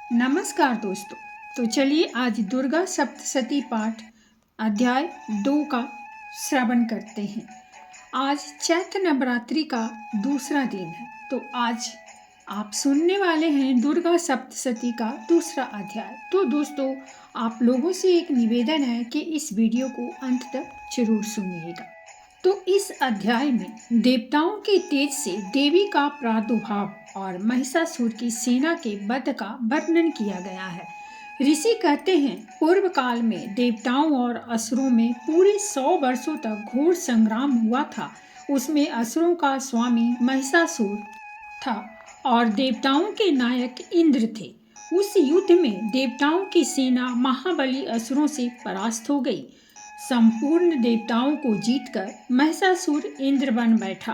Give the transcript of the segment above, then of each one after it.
नमस्कार दोस्तों। तो चलिए आज दुर्गा सप्तशती पाठ अध्याय 2 का श्रवण करते हैं। आज चैत्र नवरात्रि का दूसरा दिन है, तो आज आप सुनने वाले हैं दुर्गा सप्तशती का दूसरा अध्याय। तो दोस्तों, आप लोगों से एक निवेदन है कि इस वीडियो को अंत तक जरूर सुनिएगा। तो इस अध्याय में देवताओं के तेज से देवी का प्रादुर्भाव और महिषासुर की सेना के वध का वर्णन किया गया है। ऋषि कहते हैं, पूर्व काल में देवताओं और असुरों में पूरे 100 वर्षों तक घोर संग्राम हुआ था। उसमें असुरों का स्वामी महिषासुर था और देवताओं के नायक इंद्र थे। उस युद्ध में देवताओं की सेना महाबली असुरों से परास्त हो गई। संपूर्ण देवताओं को जीतकर महिषासुर इंद्र बन बैठा।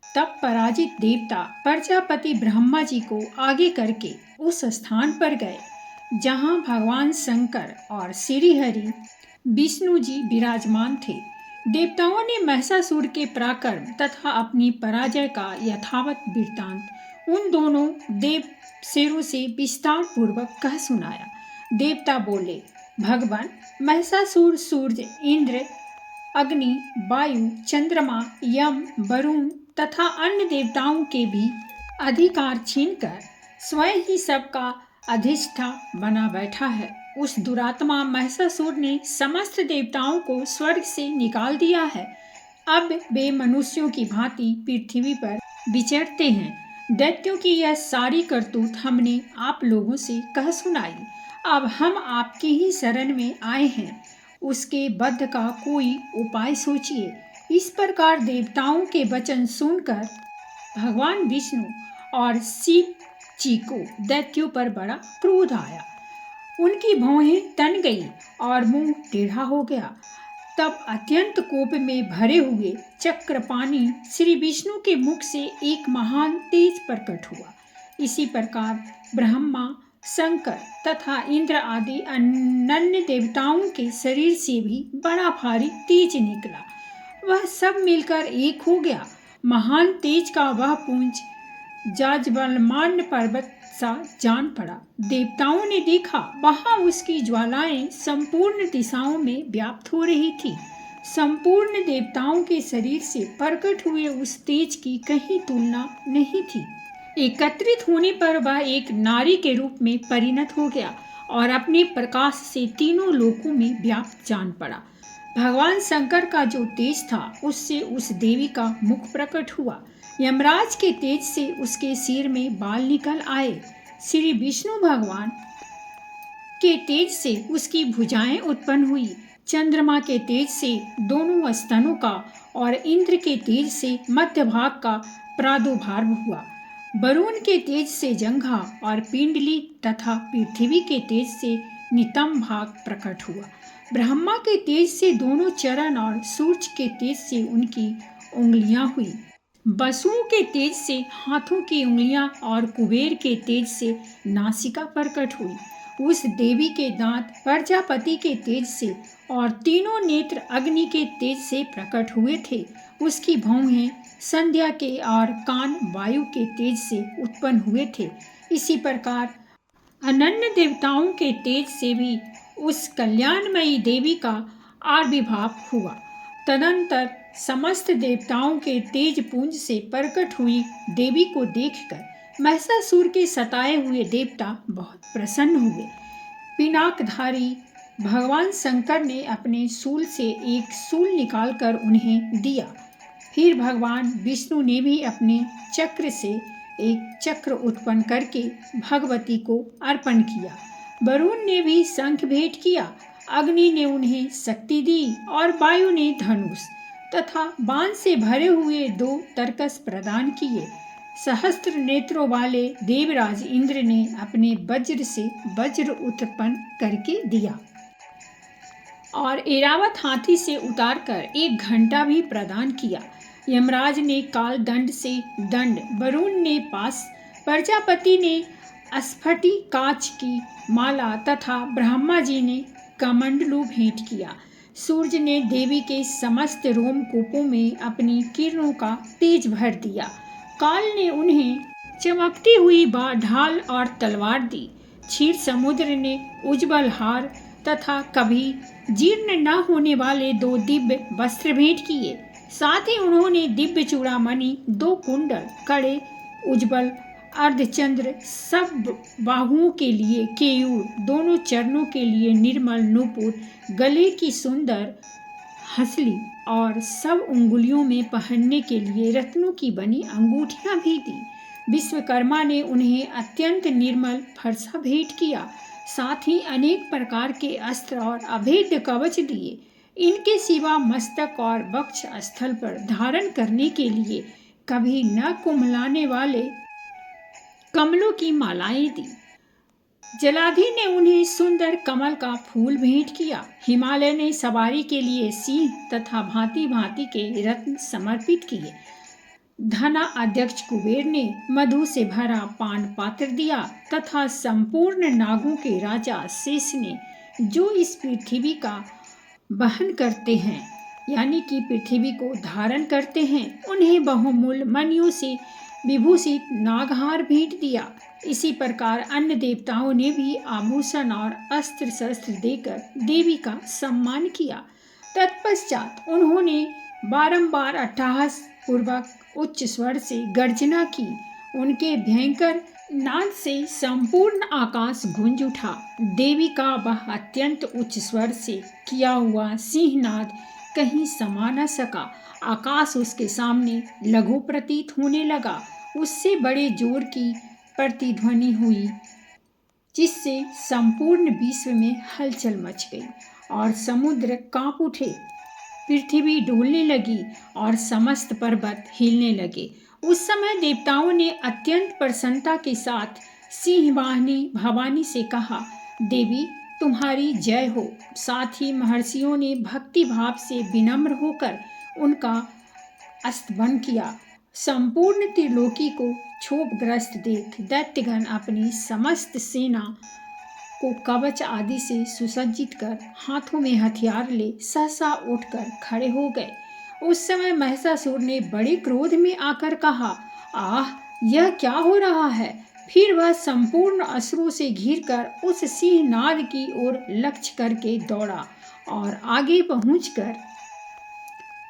तब पराजित देवता प्रजापति ब्रह्मा जी को आगे करके उस स्थान पर गए जहां भगवान शंकर और श्रीहरि विष्णु जी विराजमान थे। देवताओं ने महिषासुर के पराक्रम तथा अपनी पराजय का यथावत वृत्तांत उन दोनों देव शेरों से विस्तार पूर्वक कह सुनाया। देवता बोले, भगवान, महिषासुर सूर्य, इंद्र, अग्नि, वायु, चंद्रमा, यम, वरुण तथा अन्य देवताओं के भी अधिकार छीनकर स्वयं ही सबका अधिष्ठा बना बैठा है। उस दुरात्मा महिषासुर ने समस्त देवताओं को स्वर्ग से निकाल दिया है। अब वे मनुष्यों की भांति पृथ्वी पर विचरते हैं। दैत्यों की यह सारी करतूत हमने आप लोगों से कह सुनाई। अब हम आपकी ही शरण में आए हैं। उसके वध का कोई उपाय सोचिए। इस प्रकार देवताओं के वचन सुनकर भगवान विष्णु और शिव जी को दैत्यों पर बड़ा क्रोध आया। उनकी भौहें तन गई और मुंह टेढ़ा हो गया। तब अत्यंत कोप में भरे हुए चक्रपाणी श्री विष्णु के मुख से एक महान तेज प्रकट हुआ। इसी प्रकार ब्रह्मा, शंकर तथा इंद्र आदि अन्य देवताओं के शरीर से भी बड़ा भारी तेज निकला। वह सब मिलकर एक हो गया। महान तेज का वह पुंज जाज्वल्यमान पर्वत सा जान पड़ा। देवताओं ने देखा, वहां उसकी ज्वालाएं संपूर्ण दिशाओं में व्याप्त हो रही थी। संपूर्ण देवताओं के शरीर से प्रकट हुए उस तेज की कहीं तुलना नहीं थी। एकत्रित होने पर वह एक नारी के रूप में परिणत हो गया और अपने प्रकाश से तीनों लोकों में व्याप्त जान पड़ा। भगवान शंकर का जो तेज था, उससे उस देवी का मुख प्रकट हुआ। यमराज के तेज से उसके सिर में बाल निकल आए। श्री विष्णु भगवान के तेज से उसकी भुजाएं उत्पन्न हुई। चंद्रमा के तेज से दोनों स्तनों का और इंद्र के तेज से मध्य भाग का प्रादुर्भाव हुआ। वरुण के तेज से जंघा और पिंडली तथा पृथ्वी के तेज से नितंब भाग प्रकट हुआ। ब्रह्मा के तेज से दोनों चरण और सूर्य के तेज से उनकी उंगलियां हुई। वसुओं के तेज से हाथों की उंगलियां और कुबेर के तेज से नासिका प्रकट हुई। उस देवी के दांत प्रजापति के तेज से और तीनों नेत्र अग्नि के तेज से प्रकट हुए थे। उसकी भौहें संध्या के और कान वायु के तेज से उत्पन्न हुए थे। इसी प्रकार अनन्य देवताओं के तेज से भी उस कल्याणमयी देवी का आविर्भाव हुआ। तदंतर समस्त देवताओं के तेज पुंज से प्रकट हुई देवी को देखकर महिषासुर के सताए हुए देवता बहुत प्रसन्न हुए। पिनाकधारी भगवान शंकर ने अपने शूल से एक शूल निकालकर उन्हें दिया। फिर भगवान विष्णु ने भी अपने चक्र से एक चक्र उत्पन्न करके भगवती को अर्पण किया। वरुण ने भी शंख भेंट किया। अग्नि ने उन्हें शक्ति दी और वायु ने धनुष तथा बाण से भरे हुए 2 तरकस प्रदान किए। सहस्त्र नेत्रों वाले देवराज इंद्र ने अपने वज्र से वज्र उत्पन्न करके दिया और ऐरावत हाथी से उतारकर एक घंटा भी प्रदान किया। यमराज ने काल दंड से दंड, वरुण ने पास, प्रजापति ने स्फटी कांच की माला तथा ब्रह्मा जी ने कमंडलू भेंट किया। सूर्य ने देवी के समस्त रोमकूपों में अपनी किरणों का तेज भर दिया। काल ने उन्हें चमकती हुई ढाल और तलवार दी। क्षीर समुद्र ने उज्ज्वल हार तथा कभी जीर्ण न होने वाले 2 दिव्य वस्त्र भेंट किए। साथ ही उन्होंने दिव्य चूड़ामणि, 2 कुंडल, कड़े, उज्ज्वल अर्धचंद्र, सब बाहुओं के लिए केयूर, दोनों चरणों के लिए निर्मल नूपुर, गले की सुंदर हंसली और सब उंगलियों में पहनने के लिए रत्नों की बनी अंगूठियां भी दी। विश्वकर्मा ने उन्हें अत्यंत निर्मल फरसा भेंट किया। साथ ही अनेक प्रकार के अस्त्र और अभेद्य कवच दिए। इनके सिवा मस्तक और वक्ष स्थल पर धारण करने के लिए कभी न कुम्हलाने वाले कमलों की मालाएं दी। जलाधि ने उन्हें सुंदर कमल का फूल भेंट किया। हिमालय ने सवारी के लिए सिंह तथा भांति भांति के रत्न समर्पित किए। धना अध्यक्ष कुबेर ने मधु से भरा पान पात्र दिया तथा संपूर्ण नागों के राजा शेष ने, जो इस पृथ्वी का वहन करते हैं यानी कि पृथ्वी को धारण करते हैं, उन्हें बहुमूल्य मणियों से विभूषित नागहार भेंट दिया। इसी प्रकार अन्य देवताओं ने भी आभूषण और अस्त्र शस्त्र देकर देवी का सम्मान किया। तत्पश्चात उन्होंने बारंबार अट्टहास पूर्वक उच्च स्वर से गर्जना की। उनके भयंकर नाद से संपूर्ण आकाश गूंज उठा। देवी का वह अत्यंत उच्च स्वर से किया हुआ सिंहनाद कहीं समा न सका। आकाश उसके सामने लघु प्रतीत होने लगा। उससे बड़े जोर की प्रतिध्वनि हुई, जिससे संपूर्ण विश्व में हलचल मच गई और समुद्र कांप उठे। पृथ्वी डोलने लगी और समस्त पर्वत हिलने लगे। उस समय देवताओं ने अत्यंत प्रसन्नता के साथ सिंहवाहिनी भवानी से कहा, देवी तुम्हारी जय हो। साथ ही महर्षियों ने भक्ति भाव से विनम्र होकर उनका स्तवन किया। संपूर्ण त्रिलोकी को क्षोभग्रस्त देख दैत्यगण अपनी समस्त सेना को कवच आदि से सुसज्जित कर हाथों में हथियार ले सहसा उठकर खड़े हो गए। उस समय महिषासुर ने बड़े क्रोध में आकर कहा, आह, यह क्या हो रहा है। फिर वह संपूर्ण अश्रुओं से घिरकर उस सिंहनाद की ओर लक्ष्य करके दौड़ा और आगे पहुंचकर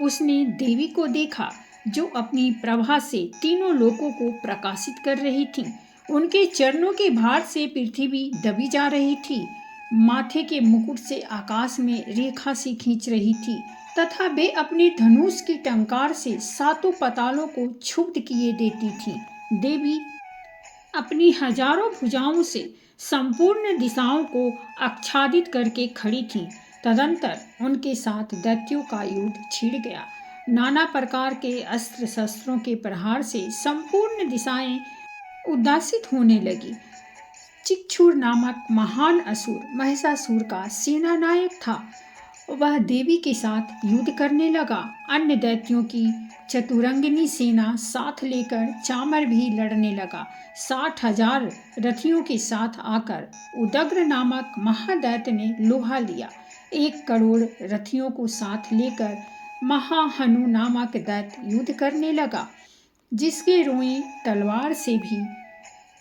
उसने देवी को देखा, जो अपनी प्रभा से तीनों लोकों को प्रकाशित कर रही थी। उनके चरणों के भार से पृथ्वी दबी जा रही थी। माथे के मुकुट से आकाश में रेखा सी खींच रही थी तथा वे अपने धनुष की टंकार से सातों पतालों को क्षुब्ध किए देती थी। देवी अपनी हजारों भुजाओं से संपूर्ण दिशाओं को आच्छादित करके खड़ी थी। तदंतर उनके साथ दैत्यों का युद्ध छिड़ गया। नाना प्रकार के अस्त्र शस्त्रों के प्रहार से संपूर्ण दिशाएं उद्दासित होने लगी। चिक्षुर नामक महान असुर महिषासुर का सेनानायक था। वह देवी के साथ युद्ध करने लगा। अन्य दैत्यों की चतुरंगिनी सेना साथ लेकर चामर भी लड़ने लगा। 60,000 रथियों के साथ आकर उदग्र नामक महादैत्य ने लोहा लिया। 1 करोड़ रथियों को साथ लेकर महाहनु नामक दैत्य युद्ध करने लगा, जिसके रोए तलवार से भी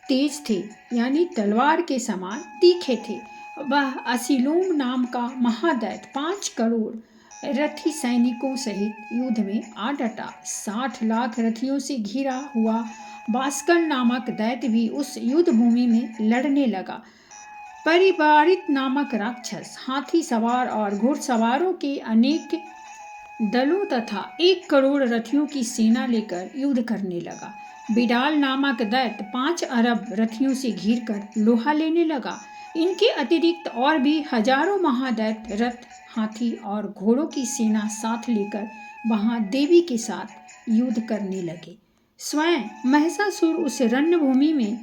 तेज थे, यानी तलवार के समान तीखे थे। वह असिलोम नाम का महादैत्य 5 करोड़ रथी सैनिकों सहित युद्ध में आ डटा। 60 लाख रथियों से घिरा हुआ बास्कल नामक दैत्य भी उस युद्ध भूमि में लड़ने लगा। परिवारित नामक राक्षस हाथी सवार और घुड़सवारों के अनेक दलों तथा 1 करोड़ रथियों की सेना लेकर युद्ध करने लगा। बिडाल नामक दैत्य 5 अरब रथियों से घिरकर लोहा लेने लगा। इनके अतिरिक्त और भी हजारों महादैत्य रथ, हाथी और घोड़ों की सेना साथ लेकर वहां देवी के साथ युद्ध करने लगे। स्वयं महिषासुर उस रणभूमि में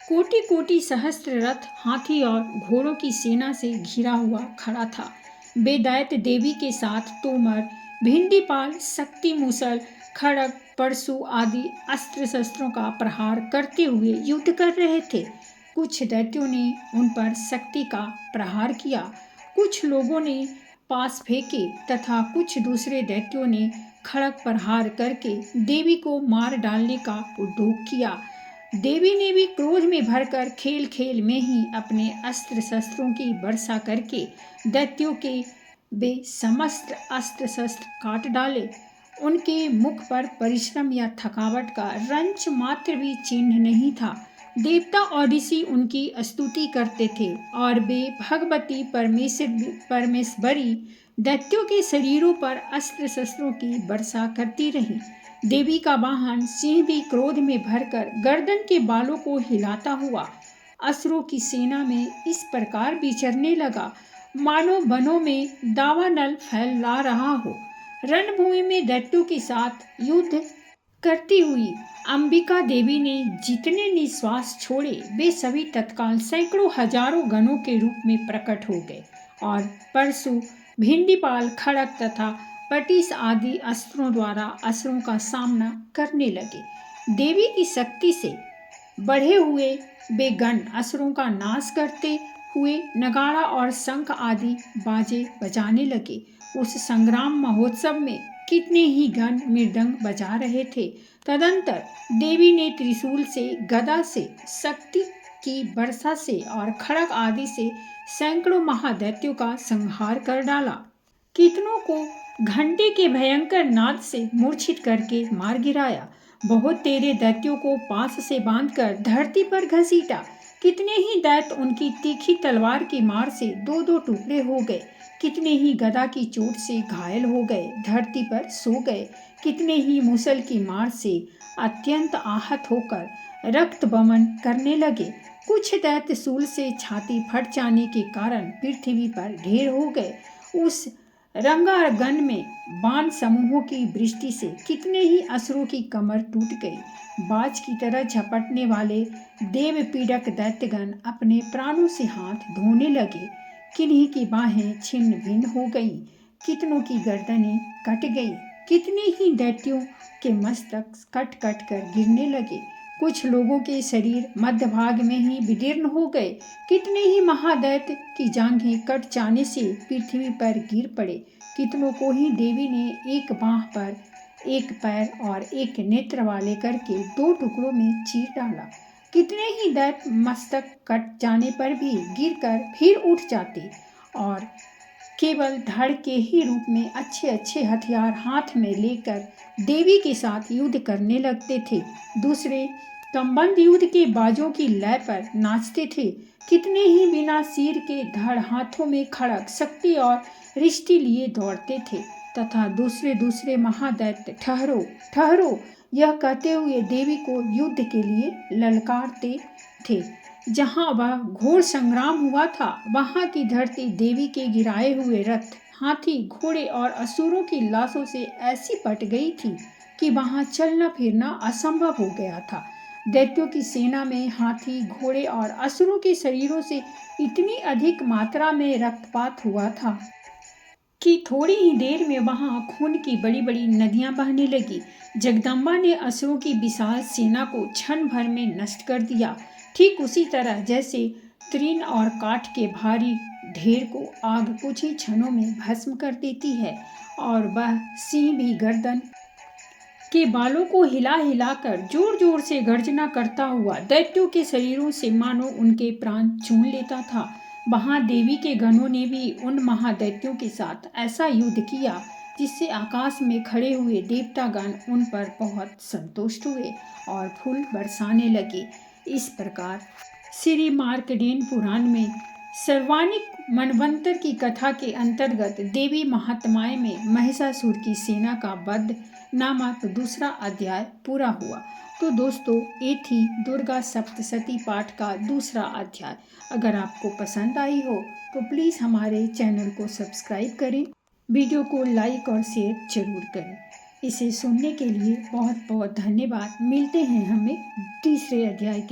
कोटि कोटि सहस्त्र रथ, हाथी और घोड़ों की सेना से घिरा हुआ खड़ा था। वे दैत्य देवी के साथ तोमर, भिंडीपाल, शक्ति मूसल, खड़ग, परशु आदि अस्त्र शस्त्रों का प्रहार करते हुए युद्ध कर रहे थे। कुछ दैत्यों ने उन पर शक्ति का प्रहार किया, कुछ लोगों ने पास फेंके तथा कुछ दूसरे दैत्यों ने खड़ग प्रहार करके देवी को मार डालने का उद्योग किया। देवी ने भी क्रोध में भरकर खेल खेल में ही अपने अस्त्र शस्त्रों की वर्षा करके दैत्यों के वे समस्त अस्त्र शस्त्र काट डाले। उनके मुख पर परिश्रम या थकावट का रंच मात्र भी चिन्ह नहीं था। देवता और ऋषि उनकी स्तुति करते थे और वे भगवती परमेश्वरी दैत्यों के शरीरों पर अस्त्र शस्त्रों की वर्षा करती रही। देवी का वाहन सिंह भी क्रोध में भरकर गर्दन के बालों को हिलाता हुआ असुरों की सेना में इस प्रकार विचरने लगा, मानो वनों में दावानल फैला रहा हो। रणभूमि में दैत्यों के साथ युद्ध करती हुई अंबिका देवी ने जितने निश्वास छोड़े वे सभी तत्काल सैकड़ों हजारों गणों के रूप में प्रकट हो गए और परशु, भिंडीपाल, खड़ग तथा पटिस आदि अस्त्रों द्वारा असुरों का सामना करने लगे। देवी की शक्ति से बढ़े हुए वे गण असुरों का नाश करते हुए नगाड़ा और शंख आदि बाजे बजाने लगे। उस संग्राम महोत्सव में कितने ही गण मृदंग बजा रहे थे। तदंतर देवी ने त्रिशूल से, गदा से, शक्ति की वर्षा से और खड़ग आदि से सैकड़ों महादैत्यों का संहार कर डाला। कितनों को घंटे के भयंकर नाद से मूर्छित करके मार गिराया। बहुत तेरे दैत्यों को पास से बांधकर धरती पर घसीटा। कितने ही दैत्य उनकी तीखी तलवार की मार से दो दो टुकड़े हो गए। कितने ही गदा की चोट से घायल हो गए, धरती पर सो गए। कितने ही मुसल की मार से अत्यंत आहत होकर रक्त बमन करने लगे। कुछ दैत्य शूल से छाती फट जाने के कारण पृथ्वी पर ढेर हो गए। उस रंगारगन में बाण समूहों की वृष्टि से कितने ही असुरों की कमर टूट गई। बाज की तरह झपटने वाले देव पीड़क दैत्यगण अपने प्राणों से हाथ धोने लगे। किन्हीं की बाहें छिन्न भिन्न हो गई, कितनों की गर्दनें कट गई। कितने ही दैत्यों के मस्तक कट कट कर गिरने लगे। कुछ लोगों के शरीर मध्य भाग में ही विदीर्ण हो गए। कितने ही महादैत्य की जांघें कट जाने से पृथ्वी पर गिर पड़े। कितनों को ही देवी ने एक बांह पर, एक पैर और एक नेत्र वाले करके दो टुकड़ों में चीर डाला। कितने ही दैत्य मस्तक कट जाने पर भी गिरकर फिर उठ जाते और केवल धड़ के ही रूप में अच्छे अच्छे हथियार हाथ में लेकर देवी के साथ युद्ध करने लगते थे। दूसरे संबंध युद्ध के बाजों की लय पर नाचते थे। कितने ही बिना सिर के धड़ हाथों में खड़ग, शक्ति और रिष्टि लिए दौड़ते थे तथा दूसरे दूसरे महादैत्य ठहरो ठहरो यह कहते हुए देवी को युद्ध के लिए ललकारते थे। जहाँ वह घोर संग्राम हुआ था वहाँ की धरती देवी के गिराए हुए रथ, हाथी, घोड़े और असुरों की लाशों से ऐसी पट गई थी कि वहाँ चलना फिरना असंभव हो गया था। दैत्यों की सेना में हाथी, घोड़े और असुरों के शरीरों से इतनी अधिक मात्रा में रक्तपात हुआ था कि थोड़ी ही देर में वहां खून की बड़ी बड़ी नदियां बहने लगी। जगदम्बा ने असुरों की विशाल सेना को क्षण भर में नष्ट कर दिया। ठीक उसी तरह जैसे तृण और काठ के भारी ढेर को आग कुछ ही क्षणों में भस्म कर देती है, और वह सिंह भी गर्दन के बालों को हिला हिलाकर जोर जोर से गर्जना करता हुआ दैत्यों के शरीरों से मानो उनके प्राण चून लेता था। वहां देवी के गणों ने भी उन महादैत्यों के साथ ऐसा युद्ध किया जिससे आकाश में खड़े हुए देवतागण उन पर बहुत संतुष्ट हुए और फूल बरसाने लगे। इस प्रकार श्री मार्कंडेय पुराण में सर्वानिक मनवंतर की कथा के अंतर्गत देवी महात्म्य में महिषासुर की सेना का वध नामक दूसरा अध्याय पूरा हुआ। तो दोस्तों, ये थी दुर्गा सप्तशती पाठ का दूसरा अध्याय। अगर आपको पसंद आई हो तो प्लीज़ हमारे चैनल को सब्सक्राइब करें, वीडियो को लाइक और शेयर जरूर करें। इसे सुनने के लिए बहुत बहुत धन्यवाद। मिलते हैं हमें तीसरे अध्याय के